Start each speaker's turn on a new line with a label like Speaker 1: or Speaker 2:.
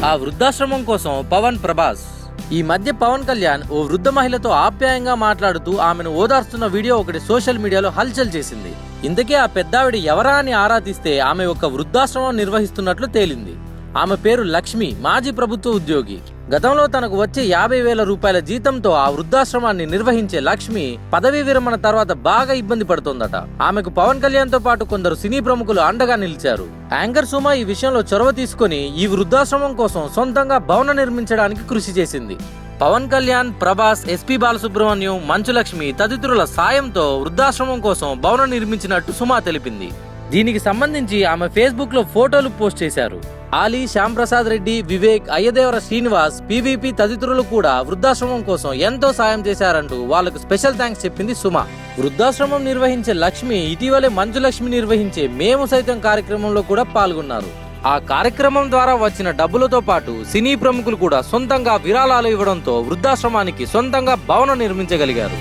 Speaker 1: ఆ వృద్ధాశ్రమం కోసం పవన్ ప్రభాస్. ఈ మధ్య పవన్ కళ్యాణ్ ఓ వృద్ధ మహిళతో ఆప్యాయంగా మాట్లాడుతూ ఆమెను ఓదార్స్తున్న వీడియో ఒకటి సోషల్ మీడియాలో హల్చల్ చేసింది. ఇంతకీ ఆ పెద్దావిడ ఎవరా అని ఆరా తీస్తే ఆమె ఒక వృద్ధాశ్రమం నిర్వహిస్తున్నట్లు తేలింది. ఆమె పేరు లక్ష్మి, మాజీ ప్రభుత్వ ఉద్యోగి. గతంలో తనకు వచ్చే 50,000 రూపాయల జీతంతో ఆ వృద్ధాశ్రమాన్ని నిర్వహించే లక్ష్మి పదవీ విరమణ తర్వాత బాగా ఇబ్బంది పడుతోందట. ఆమెకు పవన్ కళ్యాణ్ తో పాటు కొందరు సినీ ప్రముఖులు అండగా నిలిచారు. యాంకర్ సుమ ఈ విషయంలో చొరవ తీసుకుని ఈ వృద్ధాశ్రమం కోసం సొంతంగా భవనం నిర్మించడానికి కృషి చేసింది. పవన్ కళ్యాణ్, ప్రభాస్, ఎస్పీ బాలసుబ్రహ్మణ్యం, మంచు లక్ష్మి తదితరుల సాయంతో వృద్ధాశ్రమం కోసం భవనం నిర్మించినట్టు సుమ తెలిపింది. దీనికి సంబంధించి ఆమె ఫేస్బుక్ లో ఫోటోలు పోస్ట్ చేశారు. ఆలీ, శ్యాంప్రసాద్ రెడ్డి, వివేక్, అయ్యదేవర శ్రీనివాస్, పీవీపీ తదితరులు కూడా వృద్ధాశ్రమం కోసం ఎంతో సాయం చేశారంటూ వాళ్లకు స్పెషల్ థ్యాంక్స్ చెప్పింది సుమ. వృద్ధాశ్రమం నిర్వహించే లక్ష్మి ఇటీవలే మంచు లక్ష్మి నిర్వహించే మేము సైతం కార్యక్రమంలో కూడా పాల్గొన్నారు. ఆ కార్యక్రమం ద్వారా వచ్చిన డబ్బులతో పాటు సినీ ప్రముఖులు కూడా సొంతంగా విరాళాలు ఇవ్వడంతో వృద్ధాశ్రమానికి సొంతంగా భవనం నిర్మించగలిగారు.